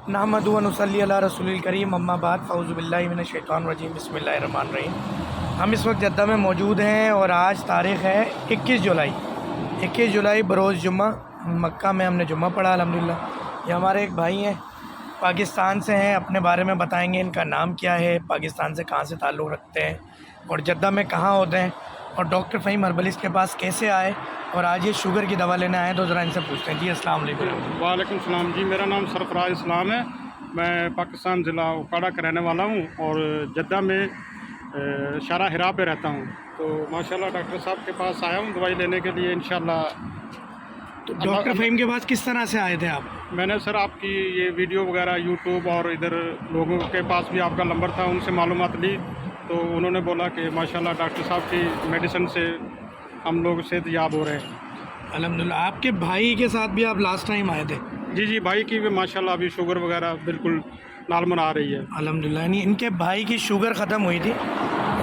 नहमदु व नुसल्ली अला रसूलिल करीम अम्मा बाद फ़ऊज़ु बिल्लाहि मिनश शैतानिर रजीम बिस्मिल्लाहिर रहमानिर रहीम। हम इस वक्त जद्दा में मौजूद हैं और आज तारीख़ है 21 जुलाई बरोज़ जुम्मा। मक्का में हमने जुम्मा पढ़ा अल्हम्दुलिल्लाह। ये हमारे एक भाई हैं, पाकिस्तान से हैं, अपने बारे में बताएंगे इनका नाम क्या है, पाकिस्तान से कहाँ से ताल्लुक़ रखते हैं और जद्दा में कहाँ होते हैं और डॉक्टर फ़हीम हर्बलिस्ट के पास कैसे आए और आज ये शुगर की दवा लेने आए। तो ज़रा इनसे पूछते हैं। जी अस्सलाम वालेकुम। वालेकुम सलाम जी, मेरा नाम सरफराज इस्लाम है। मैं पाकिस्तान ज़िला उकाड़ा का रहने वाला हूँ और जद्दा में शारा हिरा पे रहता हूँ। तो माशाल्लाह डॉक्टर साहब के पास आया हूँ दवाई लेने के लिए इंशाल्लाह। तो डॉक्टर फ़हीम के पास किस तरह से आए थे आप? मैंने सर आपकी ये वीडियो वगैरह यूट्यूब और इधर लोगों के पास भी आपका नंबर था, उनसे मालूमात ली तो उन्होंने बोला कि माशाल्लाह डॉक्टर साहब की मेडिसिन से हम लोग सेहतयाब हो रहे हैं। अल्हम्दुलिल्लाह। आपके भाई के साथ भी आप लास्ट टाइम आए थे? जी जी, भाई की भी माशाल्लाह अभी शुगर वगैरह बिल्कुल नॉर्मल आ रही है अल्हम्दुलिल्लाह। नहीं, इनके भाई की शुगर ख़त्म हुई थी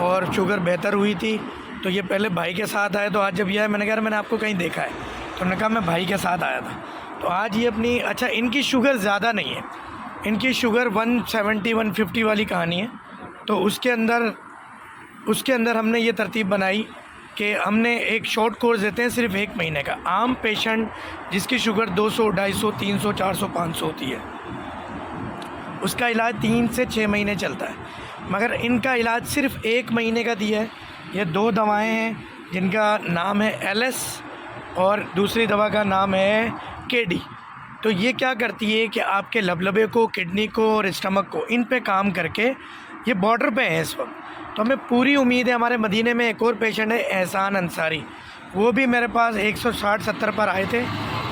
और शुगर बेहतर हुई थी, तो ये पहले भाई के साथ आए। तो आज जब ये आए मैंने कहा मैंने आपको कहीं देखा है, तो उन्होंने कहा मैं भाई के साथ आया था। तो आज ये अपनी अच्छा, इनकी शुगर ज़्यादा नहीं है, इनकी शुगर 170-150 वाली कहानी है। तो उसके अंदर हमने ये तरतीब बनाई कि हमने एक शॉर्ट कोर्स देते हैं सिर्फ 1 महीने का। आम पेशेंट जिसकी शुगर 200, 250, 300, 400, 500 होती है, उसका इलाज 3 से 6 महीने चलता है, मगर इनका इलाज सिर्फ 1 महीने का दिया है। ये 2 दवाएं हैं जिनका नाम है एलएस और दूसरी दवा का नाम है केडी। तो ये क्या करती है कि आपके लबलबे को, किडनी को और स्टमक को, इन पे काम करके, ये बॉर्डर पे है इस वक्त। तो हमें पूरी उम्मीद है। हमारे मदीने में एक और पेशेंट है एहसान अंसारी, वो भी मेरे पास 160-170 पर आए थे।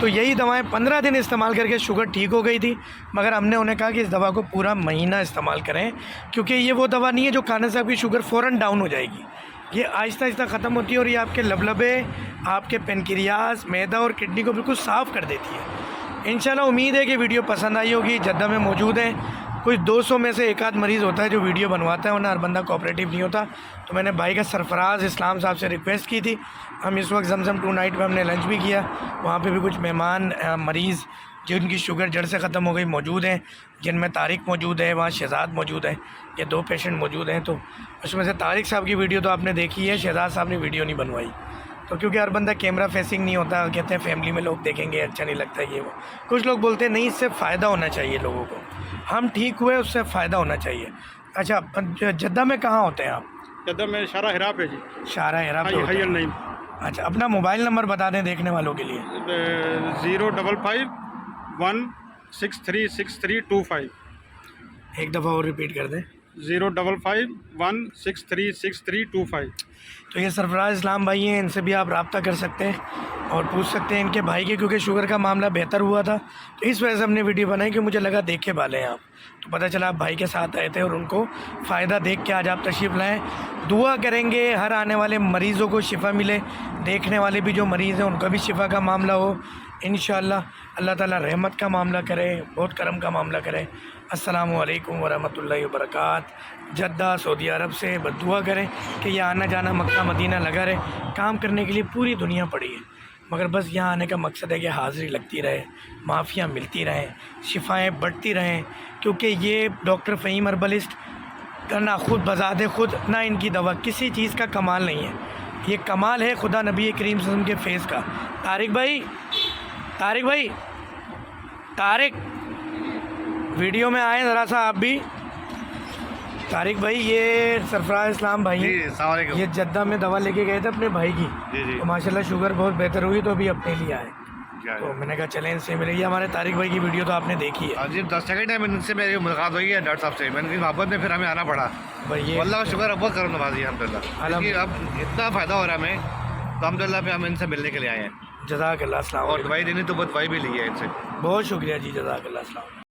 तो यही दवाएं 15 दिन इस्तेमाल करके शुगर ठीक हो गई थी, मगर हमने उन्हें कहा कि इस दवा को पूरा महीना इस्तेमाल करें, क्योंकि ये वो दवा नहीं है जो खाने से आपकी शुगर फ़ौरन डाउन हो जाएगी। ये आहिस्ता आहिस्ता ख़त्म होती है और ये आपके लबलबे, आपके पेनक्रियास, मैदा और किडनी को बिल्कुल साफ़ कर देती है। इंशाल्लाह उम्मीद है कि वीडियो पसंद आई होगी। जद्दा में मौजूद हैं। कुछ 200 में से एक आध मरीज़ होता है जो वीडियो बनवाता है, वरना हर बंदा कोऑपरेटिव नहीं होता। तो मैंने भाई का सरफराज इस्लाम साहब से रिक्वेस्ट की थी। हम इस वक्त जमजम 2 नाइट पे हमने लंच भी किया, वहाँ पे भी कुछ मेहमान मरीज़ जिनकी शुगर जड़ से ख़त्म हो गई मौजूद हैं, जिनमें तारिक मौजूद है, वहाँ शहजाद मौजूद है, ये 2 पेशेंट मौजूद हैं। तो उसमें से तारिक साहब की वीडियो तो आपने देखी है, शहजाद साहब ने वीडियो नहीं बनवाई। तो क्योंकि हर बंदा कैमरा फेसिंग नहीं होता, कहते हैं फैमिली में लोग देखेंगे अच्छा नहीं लगता ये वो। कुछ लोग बोलते हैं नहीं, इससे फ़ायदा होना चाहिए लोगों को, हम ठीक हुए उससे फ़ायदा होना चाहिए। अच्छा, जद्दा में कहाँ होते हैं आप? जद्दा में शारा हिरा पे जी। शारा हिरा पे होते हैं। नहीं। अच्छा, अपना मोबाइल नंबर बता दें देखने वालों के लिए। 055-163-6325। एक दफ़ा और रिपीट कर दें। 055-163-6325। तो ये सरफराज इस्लाम भाई हैं, इनसे भी आप रब्ता कर सकते हैं और पूछ सकते हैं इनके भाई के, क्योंकि शुगर का मामला बेहतर हुआ था। तो इस वजह से हमने वीडियो बनाई कि मुझे लगा देखे वाले हैं आप, तो पता चला आप भाई के साथ आए थे और उनको फ़ायदा देख के आज आप तशरीफ़ लाएँ। दुआ करेंगे हर आने वाले मरीज़ों को शिफ़ा मिले, देखने वाले भी जो मरीज़ हैं उनका भी शिफ़ा का मामला हो इंशाअल्लाह। अल्लाह ताला रहमत का मामला करे, बहुत करम का मामला करे। अस्सलामु अलैकुम वरहमतुल्लाहि वबरकात। जद्दा सऊदी अरब से बस दुआ करें कि यह आना जाना मक्का मदीना लगा रहे। काम करने के लिए पूरी दुनिया पड़ी है, मगर बस यहाँ आने का मकसद है कि हाज़िरी लगती रहे, माफ़ियाँ मिलती रहें, शिफाएँ बढ़ती रहें। क्योंकि ये डॉक्टर फ़हीम हर्बलिस्ट करना खुद बज़ाते खुद ना, इनकी दवा किसी चीज़ का कमाल नहीं है, ये कमाल है खुदा नबी करीम सल्लल्लाहु अलैहि वसल्लम के फेस का। तारिक भाई, तारिक वीडियो में आए ज़रा सा आप भी। तारिक भाई, ये सरफराज इस्लाम भाई हैं, ये जद्दा में दवा लेके गए थे अपने भाई की। तो माशाल्लाह शुगर बहुत बेहतर हुई, तो अभी अपने लिए आए। तो मैंने कहा चलें इनसे मिलेगी। हमारे तारिक भाई की वीडियो तो आपने देखी है जी। 10 सेकंड टाइम इनसे मेरी मुलाकात हुई है डॉक्टर साहब से, मैंने कहा मोहब्बत में फिर हमें आना पड़ा भाई। ये अल्लाह का शुक्र, अब करो नवाजी अल्हम्दुलिल्लाह। अब इतना फ़ायदा हो रहा है हमें, तो अल्हम्दुलिल्लाह पे हम इनसे मिलने के लिए आए हैं। जज़ाकल्लाह। अस्सलाम। और दवाई देनी तो बहुत दवाई भी ली है इनसे। बहुत शुक्रिया जी, जज़ाकल्लाह। अस्सलाम।